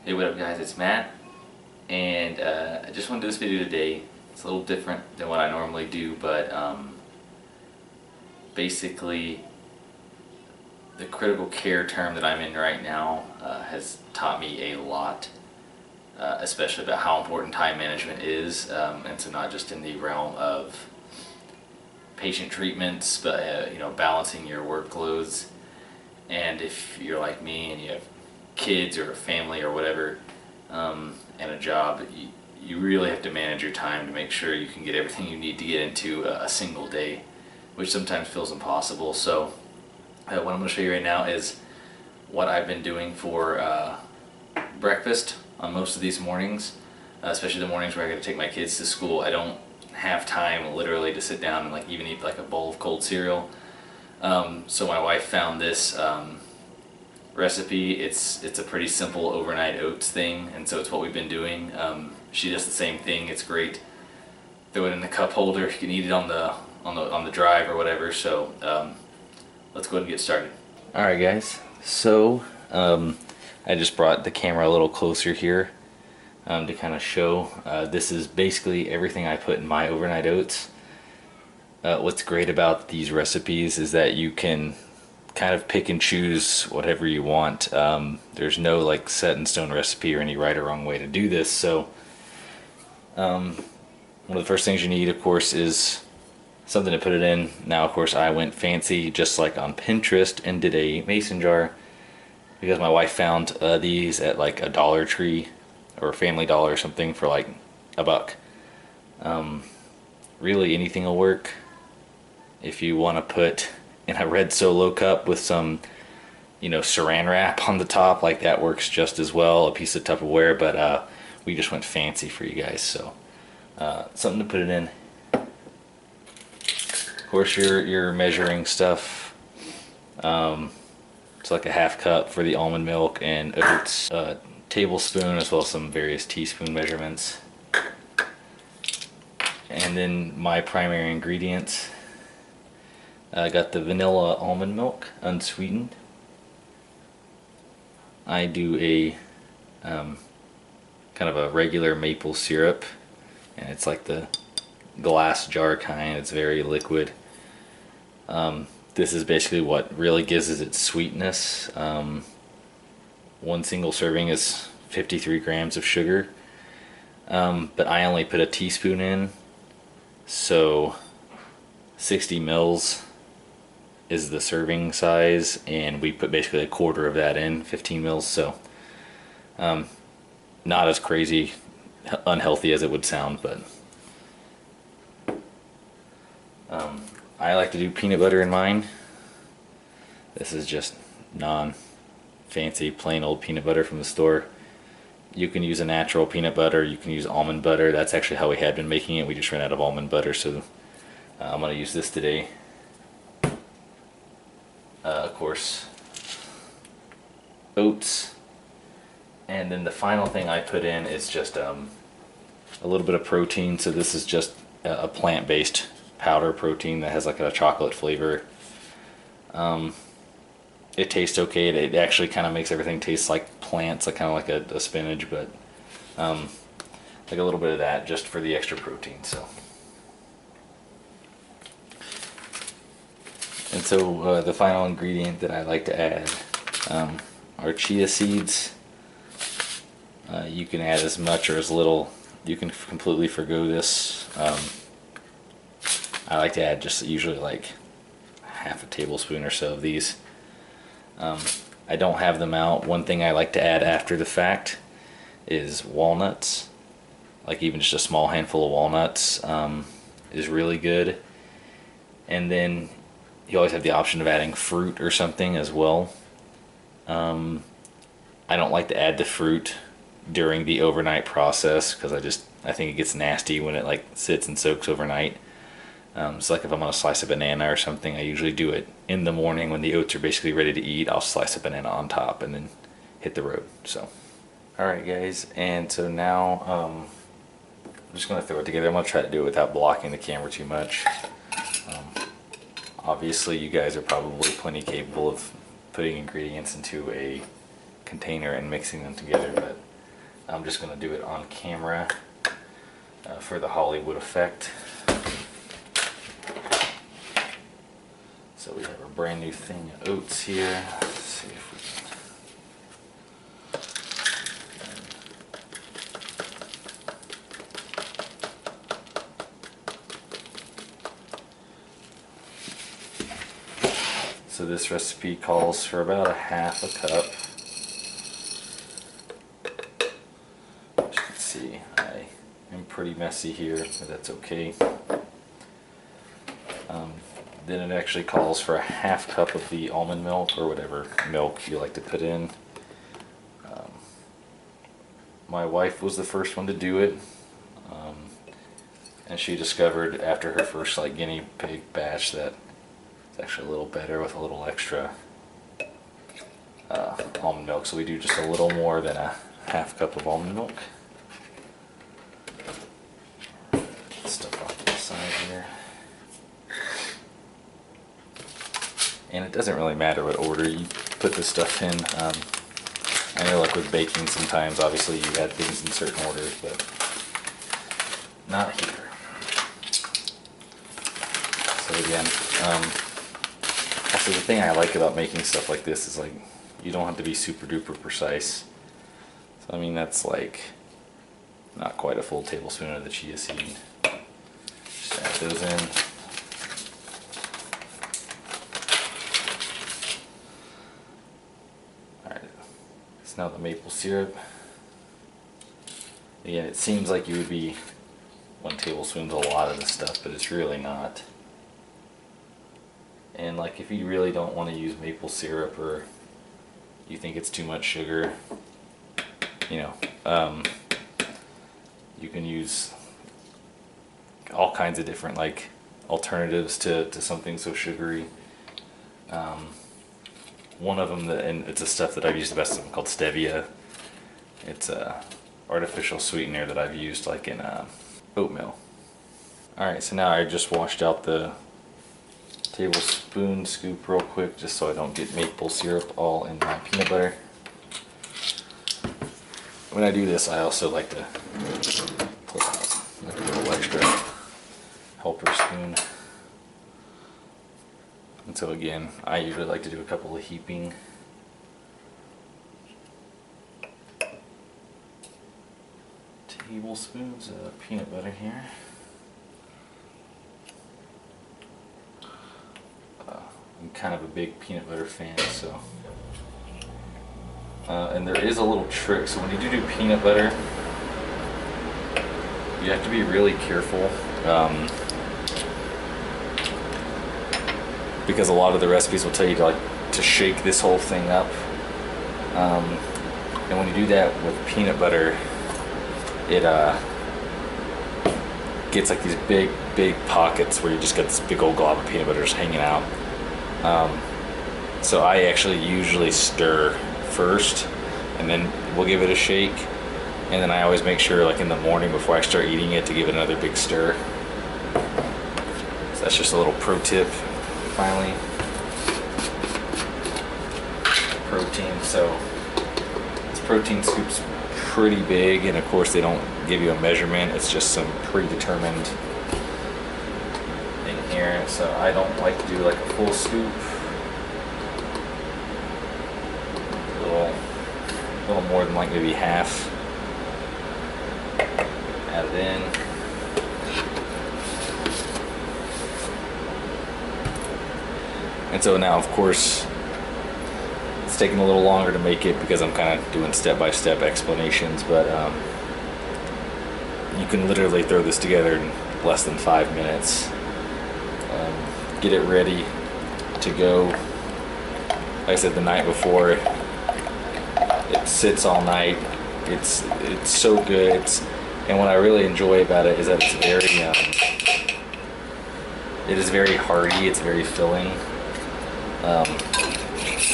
Hey, what up guys, it's Matt, and I just want to do this video today. It's a little different than what I normally do, but basically the critical care term that I'm in right now has taught me a lot, especially about how important time management is, and so not just in the realm of patient treatments, but balancing your workloads. And if you're like me and you have kids or a family or whatever, and a job, you really have to manage your time to make sure you can get everything you need to get into a single day, which sometimes feels impossible. So what I'm going to show you right now is what I've been doing for breakfast on most of these mornings, especially the mornings where I got to take my kids to school. I don't have time literally to sit down and even eat a bowl of cold cereal. So my wife found this recipe. It's a pretty simple overnight oats thing, and so it's what we've been doing. She does the same thing. It's great. Throw it in the cup holder. You can eat it on the drive or whatever. So let's go ahead and get started. All right, guys. So I just brought the camera a little closer here to kind of show. This is basically everything I put in my overnight oats. What's great about these recipes is that you can kind of pick and choose whatever you want. There's no set in stone recipe or any right or wrong way to do this. So one of the first things you need, of course, is something to put it in. Now, of course, I went fancy just like on Pinterest and did a mason jar because my wife found these at a Dollar Tree or Family Dollar or something for $1. Really anything will work. If you want to put in a red Solo cup with some saran wrap on the top, that works just as well, a piece of Tupperware, but we just went fancy for you guys. So something to put it in. Of course, your measuring stuff. It's like a half cup for the almond milk and oats, a tablespoon, as well as some various teaspoon measurements. And then my primary ingredients. I got the vanilla almond milk, unsweetened. I do a kind of a regular maple syrup, and it's like the glass jar kind. It's very liquid. This is basically what really gives it its sweetness. One single serving is 53 grams of sugar, but I only put a teaspoon in, so 60 mils is the serving size, and we put basically a quarter of that in, 15 mils. So not as crazy unhealthy as it would sound, but I like to do peanut butter in mine. This is just non-fancy, plain old peanut butter from the store. You can use a natural peanut butter, you can use almond butter. That's actually how we had been making it. We just ran out of almond butter, so I'm going to use this today. Of course, oats. And then the final thing I put in is just a little bit of protein. So this is just a plant-based powder protein that has a chocolate flavor. It tastes okay. It actually kind of makes everything taste like plants, kind of like a spinach, but a little bit of that just for the extra protein. And so the final ingredient that I like to add are chia seeds. You can add as much or as little. You can completely forgo this. I like to add just usually half a tablespoon or so of these. I don't have them out. One thing I like to add after the fact is walnuts. Even just a small handful of walnuts is really good. And then you always have the option of adding fruit or something as well. I don't like to add the fruit during the overnight process because I think it gets nasty when it sits and soaks overnight. So if I'm on a slice of banana or something, I usually do it in the morning when the oats are basically ready to eat. I'll slice a banana on top and then hit the road. So, alright guys, and so now I'm just going to throw it together. I'm going to try to do it without blocking the camera too much. Obviously you guys are probably plenty capable of putting ingredients into a container and mixing them together, but I'm just going to do it on camera for the Hollywood effect. So we have a brand new thing of oats here. Let's see if we can. So this recipe calls for about a half a cup. As you can see, I am pretty messy here, but that's okay. Then it actually calls for a half cup of the almond milk, or whatever milk you like to put in. My wife was the first one to do it, and she discovered after her first like guinea pig batch that it's actually a little better with a little extra almond milk. So we do just a little more than a half cup of almond milk. Stuff off to the side here. And it doesn't really matter what order you put this stuff in. I know like with baking sometimes obviously you add things in certain orders, but not here. So again, also the thing I like about making stuff like this is like you don't have to be super duper precise. So I mean that's like not quite a full tablespoon of the chia seed. Just add those in. Now the maple syrup. Again, it seems like you would be 1 tablespoon's a lot of this stuff, but it's really not. And like if you really don't want to use maple syrup or you think it's too much sugar, you know, you can use all kinds of different like alternatives to something so sugary. One of them, and it's a stuff that I've used the best, something called stevia. It's a artificial sweetener that I've used like in oatmeal. Alright, so now I just washed out the tablespoon scoop real quick just so I don't get maple syrup all in my peanut butter. When I do this, I also like to pull out like a little extra helper spoon. And so again, I usually like to do a couple of heaping. Tablespoons of peanut butter here. I'm kind of a big peanut butter fan, so. And there is a little trick. So when you do peanut butter, you have to be really careful. Because a lot of the recipes will tell you to shake this whole thing up, and when you do that with peanut butter, it gets like these big pockets where you just got this big old glob of peanut butter just hanging out. So I actually usually stir first, and then we'll give it a shake, and then I always make sure like in the morning before I start eating it to give it another big stir. So that's just a little pro tip. Finally, protein. So this protein scoop's pretty big, and of course they don't give you a measurement. It's just some predetermined thing here. So I don't like to do like a full scoop. A little more than like maybe half. Add it in. And so now, of course, it's taking a little longer to make it because I'm kind of doing step-by-step explanations, but you can literally throw this together in less than 5 minutes. Get it ready to go. Like I said, the night before, it sits all night. It's so good. And what I really enjoy about it is that it's very, it is very hearty. It's very filling.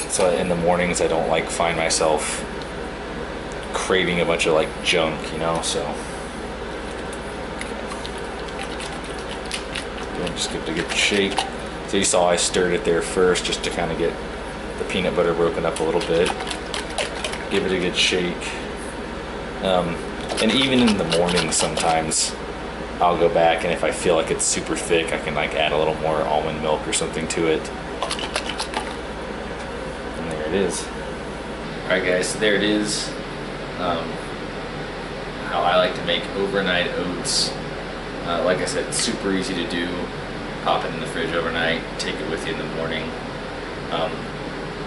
So in the mornings I don't like find myself craving a bunch of like junk, you know, so just give it a good shake. So you saw I stirred it there first just to kind of get the peanut butter broken up a little bit. Give it a good shake, And even in the morning sometimes I'll go back, and if I feel like it's super thick, I can like add a little more almond milk or something to it. And there it is. Alright guys, so there it is. How I like to make overnight oats. Like I said, it's super easy to do. Pop it in the fridge overnight, take it with you in the morning.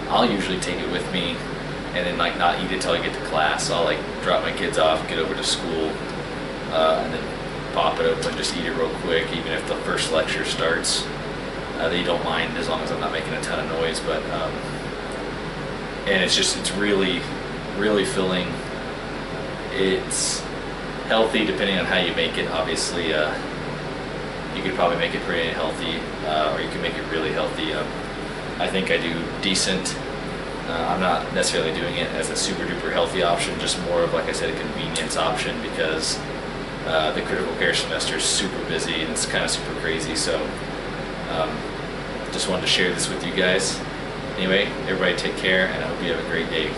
I'll usually take it with me and then like not eat it till I get to class. So I'll like drop my kids off, get over to school, and then pop it open, just eat it real quick, even if the first lecture starts. They don't mind as long as I'm not making a ton of noise, but and it's really, really filling. It's healthy depending on how you make it. Obviously, you could probably make it pretty unhealthy, or you can make it really healthy. I think I do decent. I'm not necessarily doing it as a super duper healthy option, just more of, like I said, a convenience option, because the critical care semester is super busy and it's kind of super crazy. So just wanted to share this with you guys. Anyway, everybody take care, and I hope you have a great day.